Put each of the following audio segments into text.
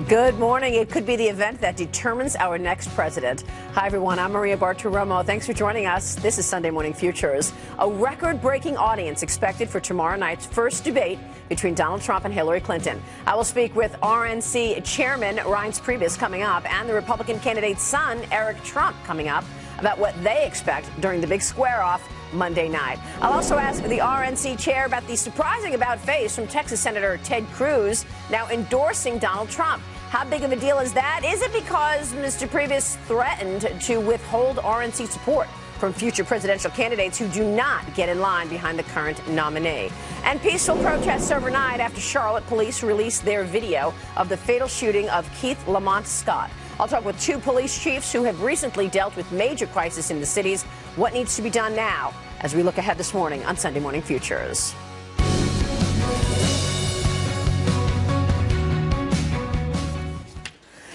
Good morning. It could be the event that determines our next president. Hi, everyone. I'm Maria Bartiromo. Thanks for joining us. This is Sunday Morning Futures. A record-breaking audience expected for tomorrow night's first debate between Donald Trump and Hillary Clinton. I will speak with RNC Chairman Reince Priebus coming up and the Republican candidate's son, Eric Trump, coming up about what they expect during the big square-off Monday night. I'll also ask the RNC chair about the surprising about-face from Texas Senator Ted Cruz now endorsing Donald Trump. How big of a deal is that? Is it because Mr. Priebus threatened to withhold RNC support from future presidential candidates who do not get in line behind the current nominee? And peaceful protests overnight after Charlotte police released their video of the fatal shooting of Keith Lamont Scott. I'll talk with two police chiefs who have recently dealt with major crisis in the cities. What needs to be done now as we look ahead this morning on Sunday Morning Futures.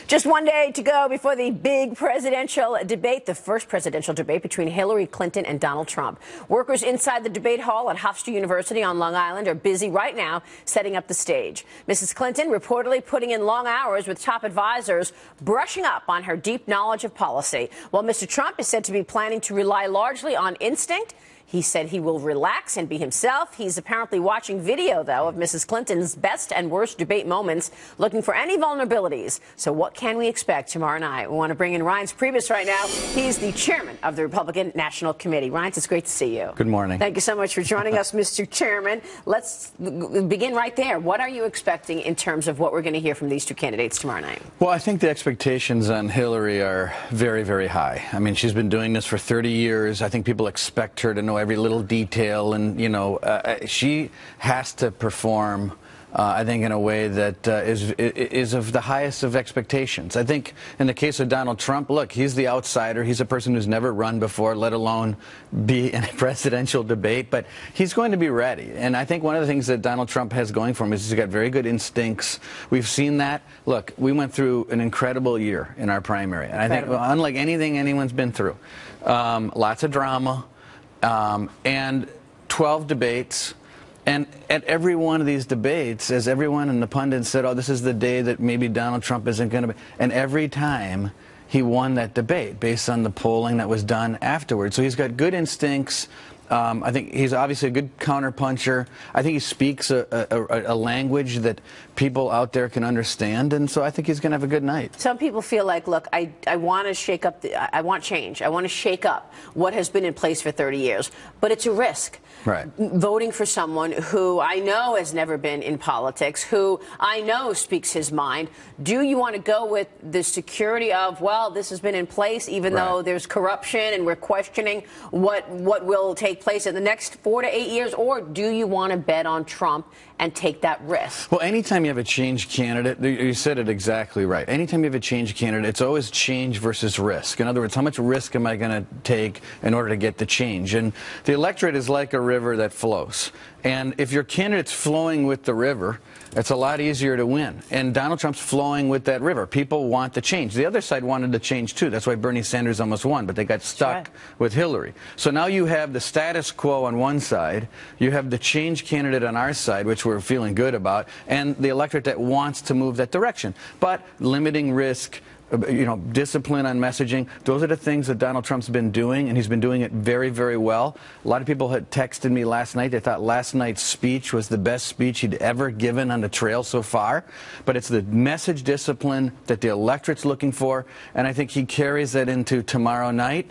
Just one day to go before the big presidential debate, the first presidential debate between Hillary Clinton and Donald Trump. Workers inside the debate hall at Hofstra University on Long Island are busy right now setting up the stage. Mrs. Clinton reportedly putting in long hours with top advisors, brushing up on her deep knowledge of policy, while Mr. Trump is said to be planning to rely largely on instinct. He said he will relax and be himself. He's apparently watching video, though, of Mrs. Clinton's best and worst debate moments, looking for any vulnerabilities. So what can we expect tomorrow night? We want to bring in Reince Priebus right now. He's the chairman of the Republican National Committee. Reince, it's great to see you. Good morning. Thank you so much for joining us, Mr. Chairman. Let's begin right there. What are you expecting in terms of what we're going to hear from these two candidates tomorrow night? Well, I think the expectations on Hillary are very, very high. I mean, she's been doing this for 30 years. I think people expect her to know every little detail, and she has to perform I think in a way that is of the highest of expectations. I think in the case of Donald Trump, look, he's the outsider. He's a person who's never run before, let alone be in a presidential debate, but he's going to be ready. And I think one of the things that Donald Trump has going for him is he's got very good instincts. We've seen that. Look, we went through an incredible year in our primary, and I think unlike anything anyone's been through, lots of drama, and 12 debates. And at every one of these debates, as everyone in the pundits said, oh, this is the day that maybe Donald Trump isn't going to be. And every time he won that debate based on the polling that was done afterwards. So he's got good instincts. I think he's obviously a good counterpuncher. I think he speaks a language that people out there can understand, and so I think he's going to have a good night. Some people feel like, look, I want to shake up, I want change. I want to shake up what has been in place for 30 years, but it's a risk. Right. Voting for someone who I know has never been in politics, who I know speaks his mind. Do you want to go with the security of, well, this has been in place, even though there's corruption and we're questioning what will take place in the next 4 to 8 years, or do you want to bet on Trump and take that risk? Well, anytime you have a change candidate, you said it exactly right. Anytime you have a change candidate, it's always change versus risk. In other words, how much risk am I going to take in order to get the change? And the electorate is like a river that flows. And if your candidate's flowing with the river, it's a lot easier to win. And Donald Trump's flowing with that river. People want the change. The other side wanted the change, too. That's why Bernie Sanders almost won, but they got stuck with Hillary. So now you have the status quo on one side, you have the change candidate on our side, which we're feeling good about, and the electorate that wants to move that direction. But limiting risk, discipline on messaging, those are the things that Donald Trump's been doing, and he's been doing it very, very well. A lot of people had texted me last night. They thought last night's speech was the best speech he'd ever given on the trail so far. But it's the message discipline that the electorate's looking for, and I think he carries that into tomorrow night.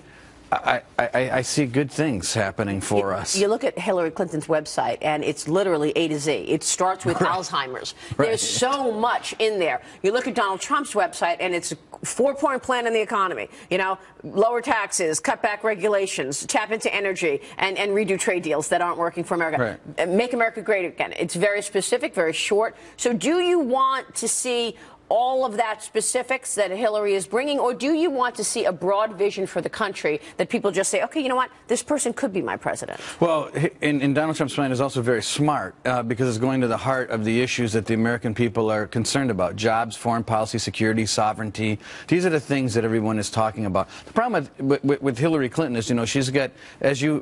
I see good things happening for us. You look at Hillary Clinton's website, and it's literally A to Z. It starts with Alzheimer's. There's so much in there. You look at Donald Trump's website, and it's a 4-point plan in the economy. Lower taxes, cut back regulations, tap into energy, and redo trade deals that aren't working for America. Make America great again. It's very specific, very short. So do you want to see all of that specifics that Hillary is bringing, or do you want to see a broad vision for the country that people just say, okay, you know what, this person could be my president? Well, and Donald Trump's plan is also very smart because it's going to the heart of the issues that the American people are concerned about: jobs, foreign policy, security, sovereignty. These are the things that everyone is talking about. The problem with Hillary Clinton is, she's got, as you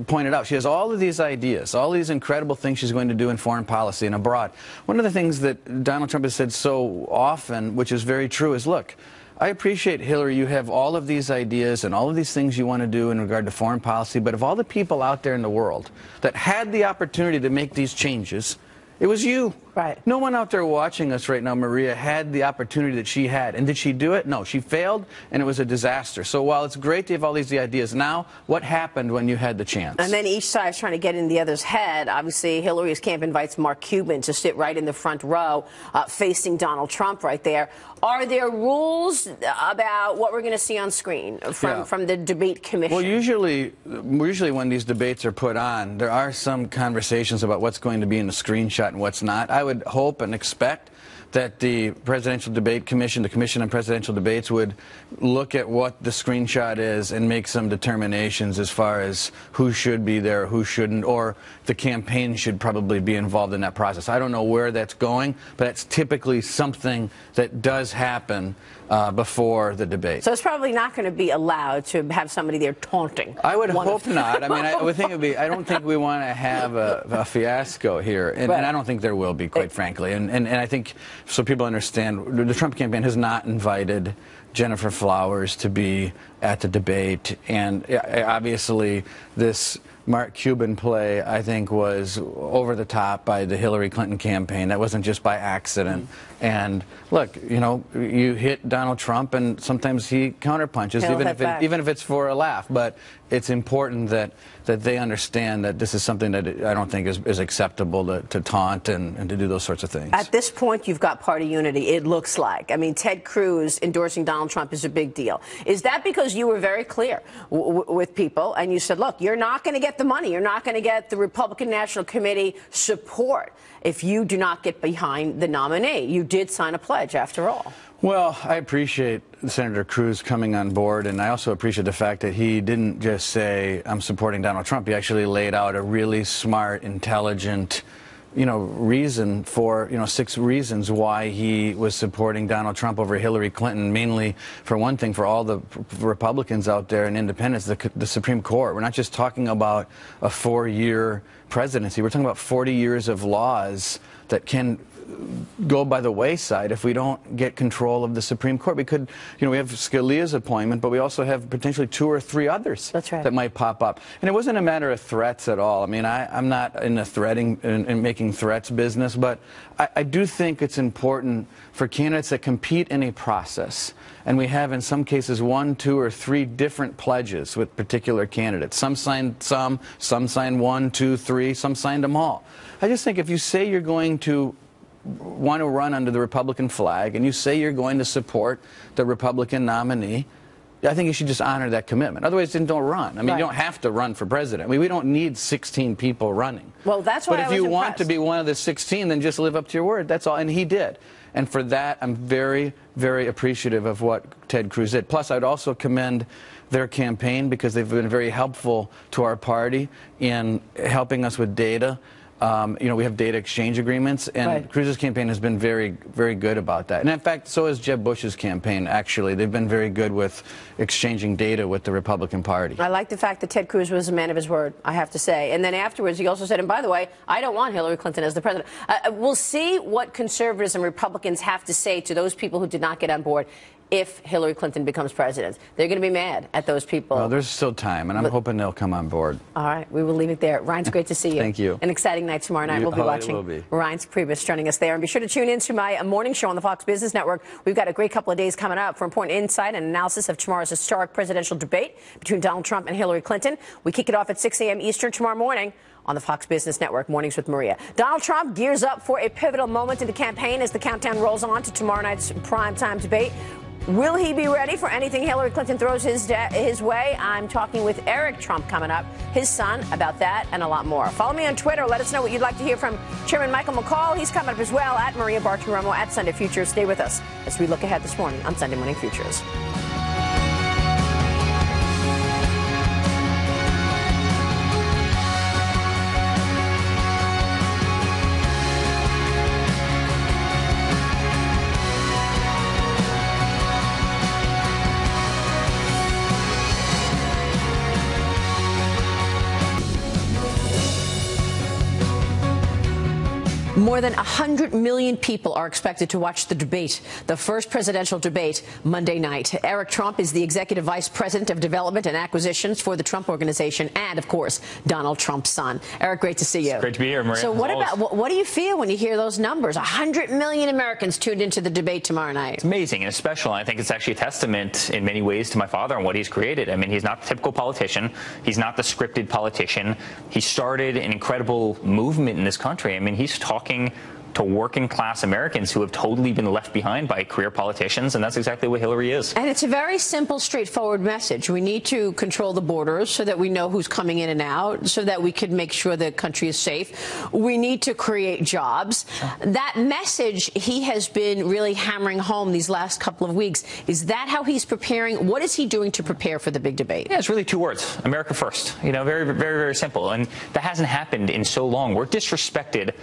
pointed out, she has all of these ideas, all these incredible things she's going to do in foreign policy and abroad. One of the things that Donald Trump has said so often often, which is very true, is, look, I appreciate, Hillary, you have all of these ideas and all of these things you want to do in regard to foreign policy, but of all the people out there in the world that had the opportunity to make these changes, it was you. Right. No one out there watching us right now, Maria, had the opportunity that she had. And did she do it? No, she failed, and it was a disaster. So while it's great to have all these ideas now, what happened when you had the chance? And then each side is trying to get in the other's head. Obviously, Hillary's camp invites Mark Cuban to sit right in the front row, facing Donald Trump right there. Are there rules about what we're going to see on screen from the debate commission? Well, usually when these debates are put on, there are some conversations about what's going to be in the screenshot and what's not. I would hope and expect that the Presidential Debate Commission, the Commission on Presidential Debates, would look at what the screenshot is and make some determinations as far as who should be there, who shouldn't, or the campaign should probably be involved in that process. I don't know where that's going, but that's typically something that does happen before the debate. So it's probably not going to be allowed to have somebody there taunting. I would hope not. I mean, I would think it would be. I don't think we want to have a fiasco here, and I don't think there will be, quite frankly. And I think, so people understand, the Trump campaign has not invited Jennifer Flowers to be at the debate, and obviously this Mark Cuban play, I think, was over the top by the Hillary Clinton campaign. That wasn't just by accident. And look, you know, you hit Donald Trump, and sometimes he counterpunches, even if it's for a laugh. But it's important that they understand that this is something that I don't think is acceptable to taunt and to do those sorts of things. At this point, you've got party unity, it looks like. I mean, Ted Cruz endorsing Donald Trump is a big deal. Is that because you were very clear with people and you said, look, you're not going to get the money, you're not going to get the Republican National Committee support if you do not get behind the nominee? You did sign a pledge, after all. Well, I appreciate Senator Cruz coming on board, and I also appreciate the fact that he didn't just say, I'm supporting Donald Trump. He actually laid out a really smart, intelligent, reason for, 6 reasons why he was supporting Donald Trump over Hillary Clinton, mainly, for one thing, for all the Republicans out there and independents, the Supreme Court. We're not just talking about a 4-year presidency. We're talking about 40 years of laws that can go by the wayside if we don't get control of the Supreme Court. We could, we have Scalia's appointment, but we also have potentially 2 or 3 others that might pop up. And it wasn't a matter of threats at all. I mean, I'm not in the threatening and making threats business, but I do think it's important for candidates that compete in a process. And we have, in some cases, 1, 2, or 3 different pledges with particular candidates. Some signed some signed 1, 2, 3, some signed them all. I just think if you say you're going to want to run under the Republican flag and you say you're going to support the Republican nominee, I think you should just honor that commitment. Otherwise, then don't run. I mean, you don't have to run for president. I mean, we don't need 16 people running. Well, that's why I was But if you want to be one of the 16, then just live up to your word. That's all. And he did. And for that, I'm very, very appreciative of what Ted Cruz did. Plus, I'd also commend their campaign because they've been very helpful to our party in helping us with data. We have data exchange agreements, and Cruz's campaign has been very, very good about that. And in fact, so has Jeb Bush's campaign, actually. They've been very good with exchanging data with the Republican Party. I like the fact that Ted Cruz was a man of his word, I have to say. And then afterwards, he also said, and by the way, I don't want Hillary Clinton as the president. We'll see what conservatives and Republicans have to say to those people who did not get on board if Hillary Clinton becomes president. They're going to be mad at those people. Well, there's still time, and I'm hoping they'll come on board. All right, we will leave it there. Reince, great to see you. Thank you. An exciting night tomorrow night. We'll be watching Reince Priebus joining us there. And be sure to tune in to my morning show on the Fox Business Network. We've got a great couple of days coming up for important insight and analysis of tomorrow's historic presidential debate between Donald Trump and Hillary Clinton. We kick it off at 6 a.m. Eastern tomorrow morning on the Fox Business Network, Mornings with Maria. Donald Trump gears up for a pivotal moment in the campaign as the countdown rolls on to tomorrow night's primetime debate. Will he be ready for anything Hillary Clinton throws his way? I'm talking with Eric Trump coming up, his son, about that and a lot more. Follow me on Twitter. Let us know what you'd like to hear from Chairman Michael McCall. He's coming up as well, at Maria Bartiromo, at Sunday Futures. Stay with us as we look ahead this morning on Sunday Morning Futures. More than 100 million people are expected to watch the debate, the first presidential debate, Monday night. Eric Trump is the executive vice president of development and acquisitions for the Trump Organization and, of course, Donald Trump's son. Eric, great to see you. It's great to be here, Maria. So what do you feel when you hear those numbers? 100 million Americans tuned into the debate tomorrow night. It's amazing and special. I think it's actually a testament in many ways to my father and what he's created. I mean, he's not the typical politician. He's not the scripted politician. He started an incredible movement in this country. I mean, he's talking to working class Americans who have totally been left behind by career politicians, and that's exactly what Hillary is. And it's a very simple, straightforward message. We need to control the borders so that we know who's coming in and out, so that we can make sure the country is safe. We need to create jobs. That message he has been really hammering home these last couple of weeks. Is that how he's preparing? What is he doing to prepare for the big debate? Yeah, it's really two words: America first. You know, very, very, very simple. And that hasn't happened in so long. We're disrespected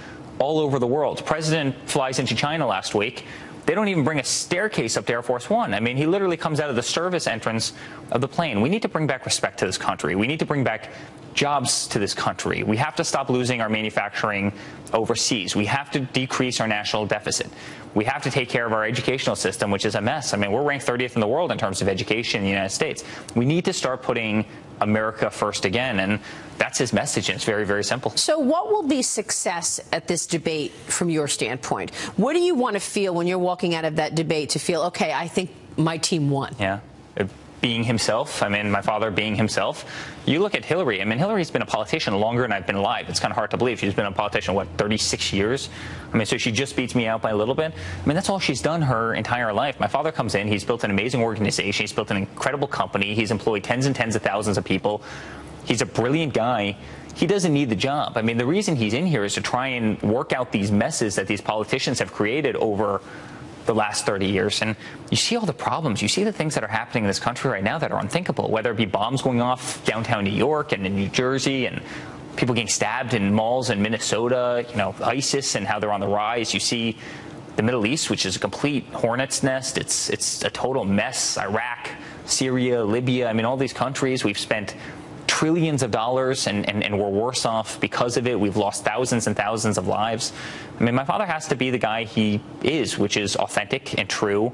all over the world. The president flies into China last week. They don't even bring a staircase up to Air Force One. I mean, he literally comes out of the service entrance of the plane. We need to bring back respect to this country. We need to bring back jobs to this country. We have to stop losing our manufacturing overseas. We have to decrease our national deficit. We have to take care of our educational system, which is a mess. I mean, we're ranked 30th in the world in terms of education in the United States. We need to start putting America first again, and that's his message, and it's very, very simple. So what will be success at this debate from your standpoint? What do you want to feel when you're walking out of that debate to feel, okay, I think my team won? Yeah. Being himself. I mean, my father being himself. You look at Hillary. I mean, Hillary's been a politician longer than I've been alive. It's kind of hard to believe. She's been a politician, what, 36 years? I mean, so she just beats me out by a little bit. I mean, that's all she's done her entire life. My father comes in. He's built an amazing organization. He's built an incredible company. He's employed tens and tens of thousands of people. He's a brilliant guy. He doesn't need the job. I mean, the reason he's in here is to try and work out these messes that these politicians have created over the last 30 years. And you see all the problems. You see the things that are happening in this country right now that are unthinkable, whether it be bombs going off downtown New York and in New Jersey, and people getting stabbed in malls in Minnesota, you know, ISIS and how they're on the rise. You see the Middle East, which is a complete hornet's nest. It's a total mess. Iraq, Syria, Libya. I mean, all these countries, we've spent trillions of dollars and we're worse off because of it. We've lost thousands and thousands of lives. I mean, my father has to be the guy he is, which is authentic and true.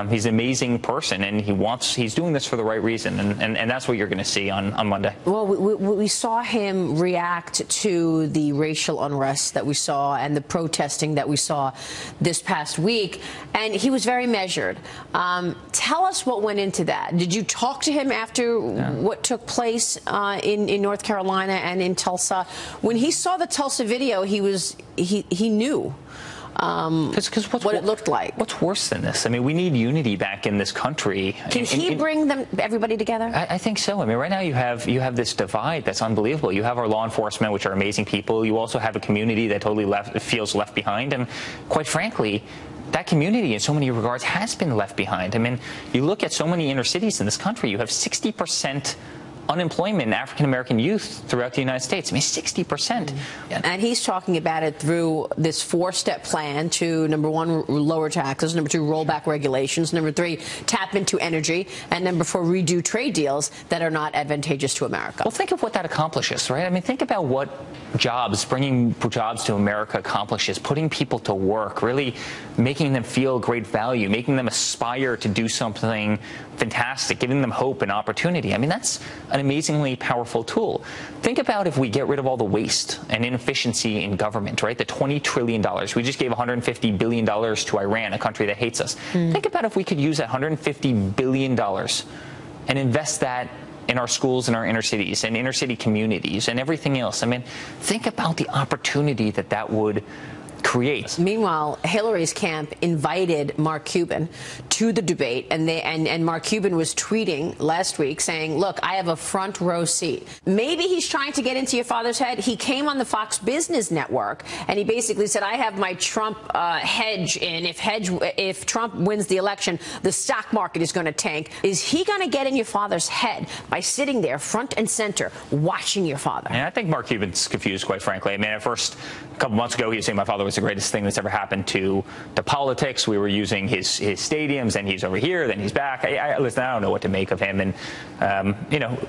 He's an amazing person, and he's doing this for the right reason, and that's what you're going to see on Monday. Well, we saw him react to the racial unrest that we saw and the protesting that we saw this past week, and he was very measured. Tell us what went into that. Did you talk to him after what took place in North Carolina and in Tulsa? When he saw the Tulsa video, he knew what it looked like. What's worse than this? I mean, we need unity back in this country. Can he bring everybody together? I think so. I mean, right now you have this divide that's unbelievable. You have our law enforcement, which are amazing people. You also have a community that totally feels left behind. And quite frankly, that community in so many regards has been left behind. I mean, you look at so many inner cities in this country, you have 60% unemployment in African-American youth throughout the United States. I mean, 60%. And he's talking about it through this 4-step plan to, number 1, lower taxes, number 2, roll back regulations, number 3, tap into energy, and number 4, redo trade deals that are not advantageous to America. Well, think of what that accomplishes, right? I mean, think about what bringing jobs to America accomplishes, putting people to work, really making them feel great value, making them aspire to do something fantastic, giving them hope and opportunity. I mean, that's an amazingly powerful tool. Think about if we get rid of all the waste and inefficiency in government, right? The $20 trillion. We just gave $150 billion to Iran, a country that hates us. Think about if we could use that $150 billion and invest that in our schools and our inner cities and inner city communities and everything else. I mean, think about the opportunity that would create. Meanwhile, Hillary's camp invited Mark Cuban to the debate, and Mark Cuban was tweeting last week saying, look, I have a front row seat. Maybe he's trying to get into your father's head. He came on the Fox Business Network and he basically said, I have my Trump hedge in. If Trump wins the election, the stock market is going to tank. Is he going to get in your father's head by sitting there front and center watching your father? And I think Mark Cuban's confused, quite frankly. I mean, at first, a couple months ago, he was saying my father was was the greatest thing that's ever happened to politics. We were using his stadiums, and he's over here, then he's back. Listen, I don't know what to make of him, and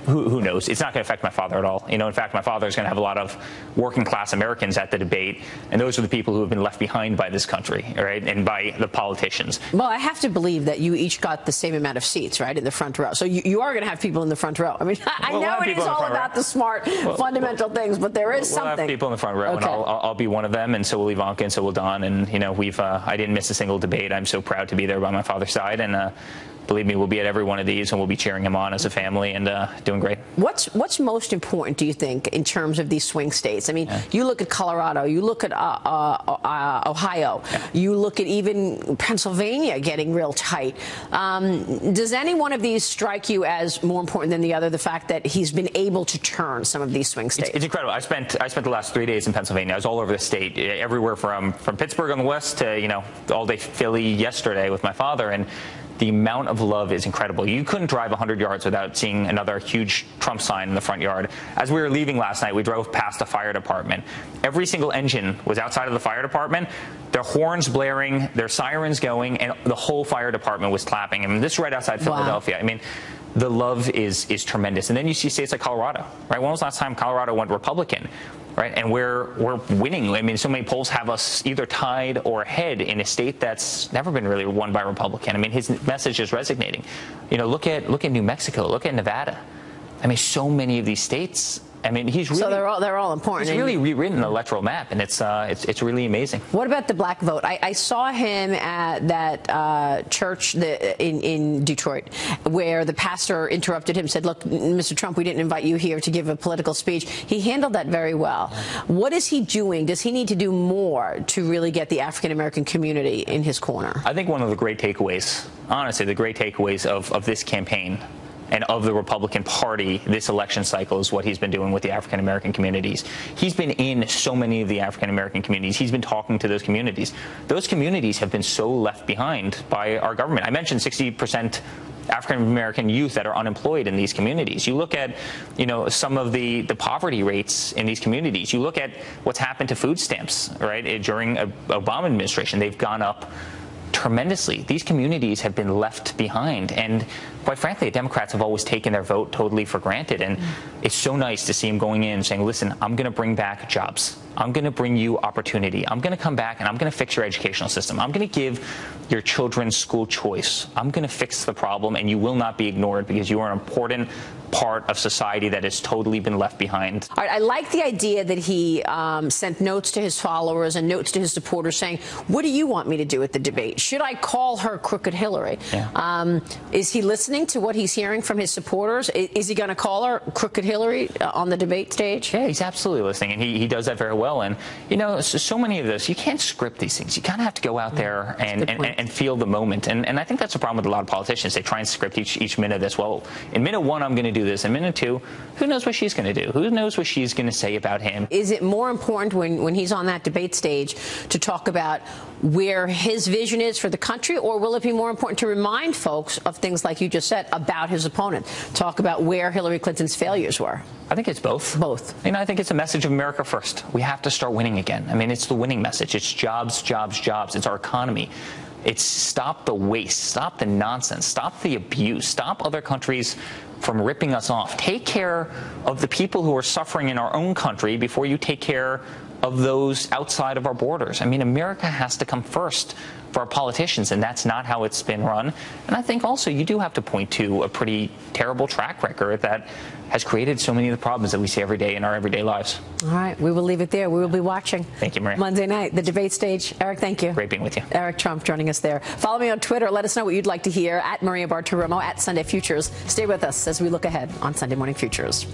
who knows? It's not going to affect my father at all. In fact, my father is going to have a lot of working class Americans at the debate, and those are the people who have been left behind by this country, right, and by the politicians. Well, I have to believe that you each got the same amount of seats, right, in the front row. So you are going to have people in the front row. I mean, I know it is all about the smart, fundamental things, but there is something. We'll have people in the front row, and I'll be one of them, and so will Ivanka, and so will Don, and I didn't miss a single debate. I'm so proud to be there by my father's side, and believe me, we'll be at every one of these, and we'll be cheering him on as a family and doing great. What's most important, do you think, in terms of these swing states? I mean, you look at Colorado, you look at Ohio, you look at even Pennsylvania getting real tight. Does any one of these strike you as more important than the other, the fact that he's been able to turn some of these swing states? It's incredible. I spent the last 3 days in Pennsylvania. I was all over the state, everywhere from Pittsburgh on the west to, all day Philly yesterday with my father, and the amount of love is incredible. You couldn't drive 100 yards without seeing another huge Trump sign in the front yard. As we were leaving last night, we drove past a fire department. Every single engine was outside of the fire department, their horns blaring, their sirens going, and the whole fire department was clapping. I mean, this is right outside Philadelphia. Wow. I mean, the love is tremendous. And then you see states like Colorado, right? When was the last time Colorado went Republican? Right, and we're winning. I mean, so many polls have us either tied or ahead in a state that's never been really won by Republican. I mean, his message is resonating. Look at New Mexico, look at Nevada. I mean, so many of these states. I mean, he's really. So they're all important. He's really rewritten the electoral map, and it's really amazing. What about the black vote? I saw him at that church in Detroit, where the pastor interrupted him, said, "Look, Mr. Trump, we didn't invite you here to give a political speech." He handled that very well. What is he doing? Does he need to do more to really get the African American community in his corner? I think one of the great takeaways, honestly, the great takeaways of this campaign and of the Republican Party this election cycle is what he's been doing with the African American communities. He's been in so many of the African American communities. He's been talking to those communities. Those communities have been so left behind by our government. I mentioned 60% African American youth that are unemployed in these communities. You look at, some of the poverty rates in these communities. You look at what's happened to food stamps, right? During Obama administration, they've gone up tremendously. These communities have been left behind, and quite frankly, Democrats have always taken their vote totally for granted, and it's so nice to see him going in and saying, listen, I'm going to bring back jobs. I'm going to bring you opportunity. I'm going to come back and I'm going to fix your educational system. I'm going to give your children school choice. I'm going to fix the problem, and you will not be ignored because you are an important part of society that has totally been left behind. All right, I like the idea that he sent notes to his followers and notes to his supporters saying, what do you want me to do at the debate? Should I call her Crooked Hillary? Yeah. Is he listening to what he's hearing from his supporters? Is he going to call her Crooked Hillary on the debate stage? Yeah, he's absolutely listening, and he does that very well. And, so many of this, you can't script these things. You kind of have to go out there and feel the moment. And I think that's the problem with a lot of politicians. They try and script each minute of this. Well, in minute one, I'm going to do this. In minute two, who knows what she's going to do? Who knows what she's going to say about him? Is it more important when he's on that debate stage to talk about where his vision is for the country, or will it be more important to remind folks of things like you just said about his opponent? Talk about where Hillary Clinton's failures were. I think it's both. Both. I think it's a message of America first. We have to start winning again. I mean, it's the winning message. It's jobs, jobs, jobs. It's our economy. It's stop the waste, stop the nonsense, stop the abuse, stop other countries from ripping us off. Take care of the people who are suffering in our own country before you take care of those outside of our borders. I mean, America has to come first for our politicians, and that's not how it's been run. And I think also you do have to point to a pretty terrible track record that has created so many of the problems that we see every day in our everyday lives. All right, we will leave it there. We will be watching. Thank you, Maria. Monday night, the debate stage. Eric, thank you. Great being with you. Eric Trump joining us there. Follow me on Twitter. Let us know what you'd like to hear at Maria Bartiromo, at Sunday Futures. Stay with us as we look ahead on Sunday Morning Futures.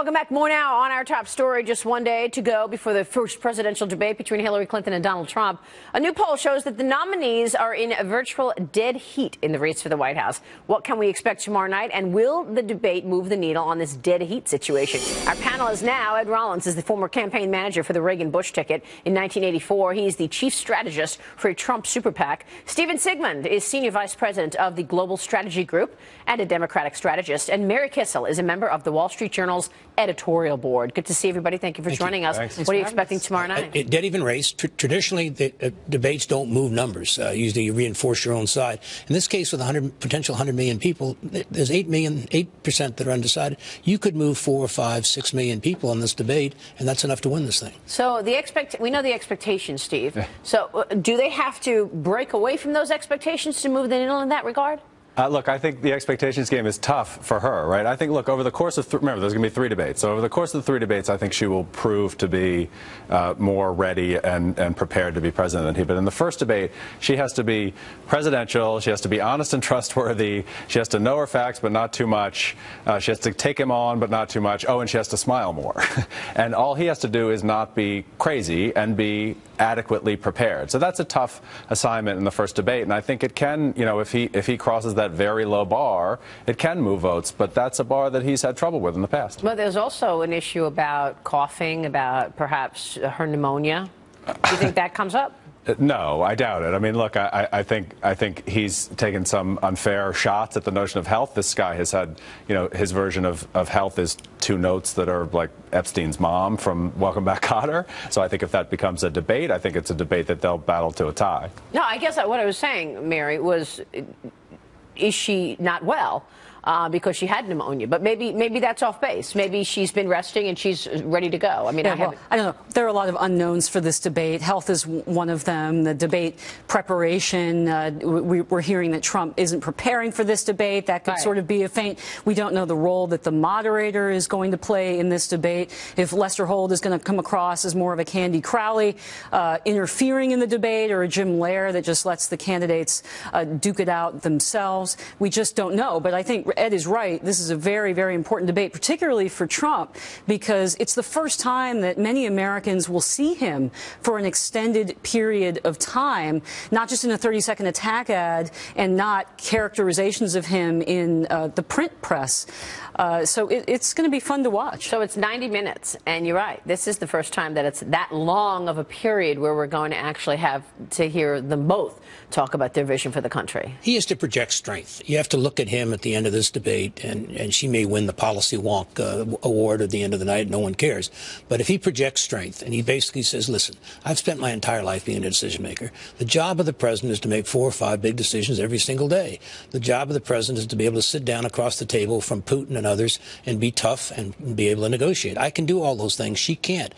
Welcome back. More now on our top story. Just one day to go before the first presidential debate between Hillary Clinton and Donald Trump. A new poll shows that the nominees are in a virtual dead heat in the race for the White House. What can we expect tomorrow night? And will the debate move the needle on this dead heat situation? Our panel is now Ed Rollins is the former campaign manager for the Reagan-Bush ticket in 1984. He is the chief strategist for a Trump super PAC. Stephen Sigmund is senior vice president of the Global Strategy Group and a Democratic strategist. And Mary Kissel is a member of the Wall Street Journal's editorial board. Good to see everybody. Thank you for joining us. Thanks. What are you expecting tomorrow night? Dead even race. Traditionally, debates don't move numbers. Usually, you reinforce your own side. In this case, with potential 100 million people, there's 8% that are undecided. You could move 4 or 5, 6 million people in this debate, and that's enough to win this thing. So we know the expectations, Steve. Yeah. So do they have to break away from those expectations to move the needle in that regard? Look, I think the expectations game is tough for her, right? I think, look, over the course of, remember, there's going to be 3 debates. So over the course of the 3 debates, I think she will prove to be more ready and prepared to be president than he. But in the first debate, she has to be presidential. She has to be honest and trustworthy. She has to know her facts, but not too much. She has to take him on, but not too much. Oh, and she has to smile more. And all he has to do is not be crazy and be adequately prepared. So that's a tough assignment in the first debate. And I think it can, you know, if he crosses that very low bar, it can move votes, but that's a bar that he's had trouble with in the past. Well, there's also an issue about coughing, about perhaps her pneumonia. Do you think that comes up? No, I doubt it. I mean, look, I think he's taken some unfair shots at the notion of health. This guy has had, you know, his version of health is 2 notes that are like Epstein's mom from Welcome Back, Kotter. So I think if that becomes a debate, I think it's a debate that they'll battle to a tie. No, I guess what I was saying, Mary, was, is she not well? Because she had pneumonia, but maybe that's off base. Maybe she's been resting and she's ready to go. I mean, I don't know. There are a lot of unknowns for this debate. Health is one of them. The debate preparation. We're hearing that Trump isn't preparing for this debate. That could sort of be a feint. We don't know the role that the moderator is going to play in this debate. If Lester Holt is going to come across as more of a Candy Crowley interfering in the debate, or a Jim Lehrer that just lets the candidates duke it out themselves. We just don't know. But I think Ed is right. This is a very, very important debate, particularly for Trump, because it's the first time that many Americans will see him for an extended period of time, not just in a 30-second attack ad and not characterizations of him in the print press. So it's going to be fun to watch. So it's 90 minutes, and you're right. This is the first time that it's that long of a period where we're going to actually have to hear them both talk about their vision for the country. He has to project strength. You have to look at him at the end of this debate, and she may win the Policy Wonk award at the end of the night. No one cares. But if he projects strength, and he basically says, listen, I've spent my entire life being a decision maker. The job of the president is to make 4 or 5 big decisions every single day. The job of the president is to be able to sit down across the table from Putin and others and be tough and be able to negotiate. I can do all those things. She can't.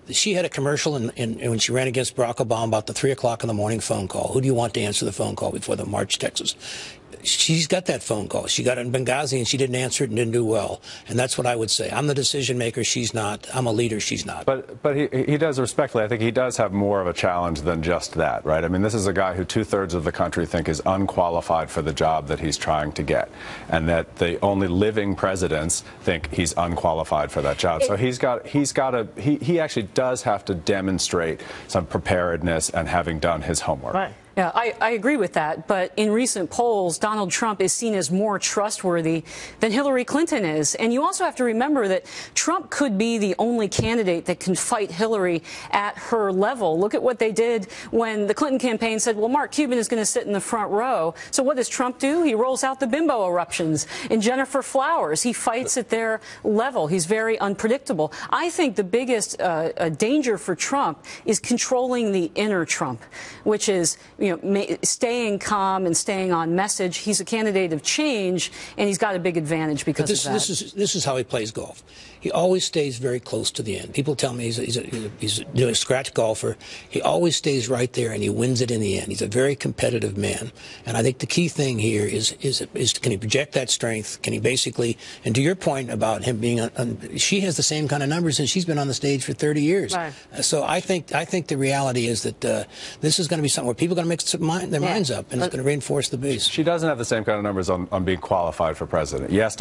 She had a commercial when she ran against Barack Obama about the 3 o'clock in the morning phone call. Who do you want to answer the phone call before the March, Texas? She's got that phone call. She got it in Benghazi, and she didn't answer it and didn't do well. And that's what I would say. I'm the decision maker. She's not. I'm a leader. She's not. But he does, respectfully, I think he does have more of a challenge than just that, right? I mean, this is a guy who 2/3 of the country think is unqualified for the job that he's trying to get, and that the only living presidents think he's unqualified for that job. So he actually does have to demonstrate some preparedness and having done his homework. Right. Yeah, I agree with that. But in recent polls, Donald Trump is seen as more trustworthy than Hillary Clinton is. And you also have to remember that Trump could be the only candidate that can fight Hillary at her level. Look at what they did when the Clinton campaign said, well, Mark Cuban is going to sit in the front row. So what does Trump do? He rolls out the bimbo eruptions in Jennifer Flowers. He fights at their level. He's very unpredictable. I think the biggest danger for Trump is controlling the inner Trump, which is, staying calm and staying on message. He's a candidate of change, and he's got a big advantage because of that. This is how he plays golf. He always stays very close to the end. People tell me he's a scratch golfer. He always stays right there, and he wins it in the end. He's a very competitive man. And I think the key thing here is can he project that strength? Can he basically, and to your point about him being, she has the same kind of numbers, and she's been on the stage for 30 years. Right. So I think the reality is that this is going to be something where people are going to make mix their minds up, and it's going to reinforce the base. She doesn't have the same kind of numbers on being qualified for president. Yes,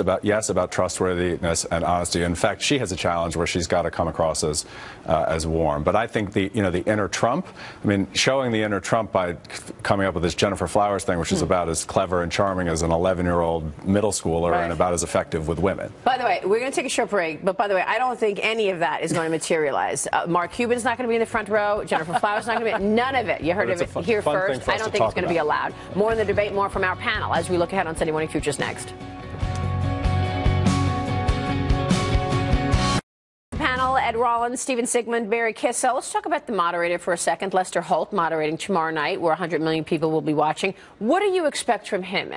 about trustworthiness and honesty. In fact, she has a challenge where she's got to come across as warm. But I think the inner Trump. I mean, showing the inner Trump by coming up with this Jennifer Flowers thing, which is about as clever and charming as an 11-year-old middle schooler, and about as effective with women. By the way, we're going to take a short break. But by the way, I don't think any of that is going to materialize. Mark Cuban's not going to be in the front row. Jennifer Flowers not going to be. None of it. You heard of it here first. I don't think it's going to be allowed. More in the debate, more from our panel as we look ahead on Sunday Morning Futures next. Panel, Ed Rollins, Stephen Sigmund, Barry Kissel. Let's talk about the moderator for a second. Lester Holt moderating tomorrow night, where 100 million people will be watching. What do you expect from him,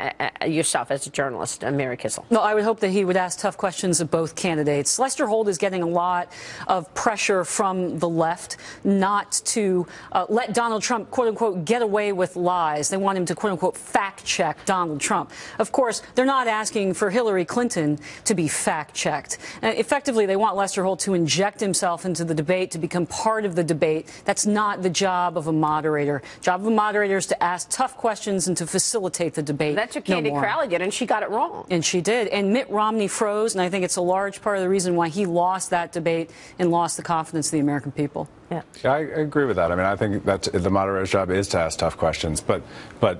yourself, as a journalist, Mary Kissel? No, I would hope that he would ask tough questions of both candidates. Lester Holt is getting a lot of pressure from the left not to let Donald Trump, quote unquote, get away with lies. They want him to, quote unquote, fact check Donald Trump. Of course, they're not asking for Hillary Clinton to be fact checked. Effectively, they want Lester Holt to inject himself into the debate, to become part of the debate. That's not the job of a moderator. The job of a moderator is to ask tough questions and to facilitate the debate. That's what Candy Crowley did, and she got it wrong. And she did. And Mitt Romney froze, and I think it's a large part of the reason why he lost that debate and lost the confidence of the American people. Yeah, I agree with that. I mean, I think that the moderator's job is to ask tough questions, but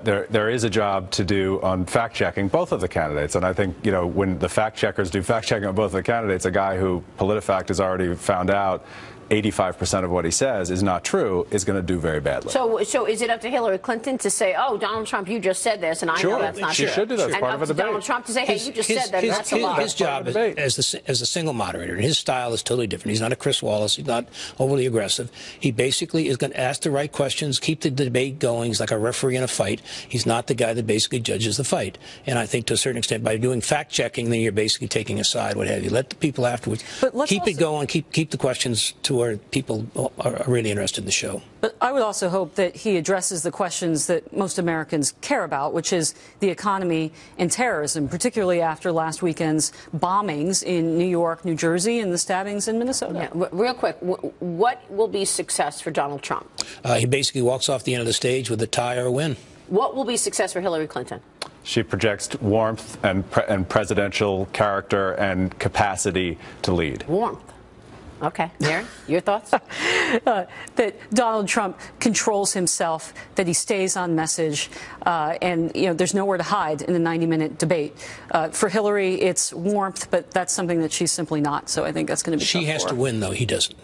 there is a job to do on fact checking both of the candidates. And I think, you know, when the fact checkers do fact checking on both of the candidates, a guy who PolitiFact has already found out 85% of what he says is not true, is going to do very badly. So is it up to Hillary Clinton to say, oh, Donald Trump, you just said this, and I know that's not true? She should do that as part of a debate. Donald Trump to say, hey, you just said that, that's a lie. His job as a single moderator, and his style is totally different. He's not a Chris Wallace. He's not overly aggressive. He basically is going to ask the right questions, keep the debate going. He's like a referee in a fight. He's not the guy that basically judges the fight. And I think to a certain extent, by doing fact-checking, then you're basically taking a side, what have you. Let the people afterwards keep it going, keep the questions to where people are really interested in the show. But I would also hope that he addresses the questions that most Americans care about, which is the economy and terrorism, particularly after last weekend's bombings in New York, New Jersey, and the stabbings in Minnesota. Yeah, real quick, what will be success for Donald Trump? He basically walks off the end of the stage with a tie or a win. What will be success for Hillary Clinton? She projects warmth and presidential character and capacity to lead. Warmth. Okay. Mary, your thoughts? That Donald Trump controls himself, that he stays on message, and, you know, there's nowhere to hide in the 90-minute debate. For Hillary, it's warmth, but that's something that she's simply not. So I think that's going to be tough for her. She has to win, though. He doesn't.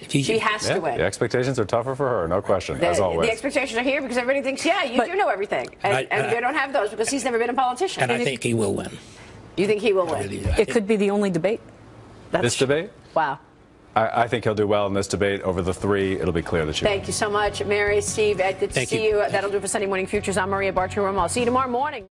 She has to win. The expectations are tougher for her, no question, as always. The expectations are here because everybody thinks, yeah, you do know everything. And they don't have those because he's never been a politician. And I think he will win. You think he will win? It could be the only debate. This debate? Wow. I think he'll do well in this debate. Over the three, it'll be clear that she Thank you so much, Mary, Steve, Ed, good to see you. That'll do it for Sunday Morning Futures. I'm Maria Bartiromo. I'll see you tomorrow morning.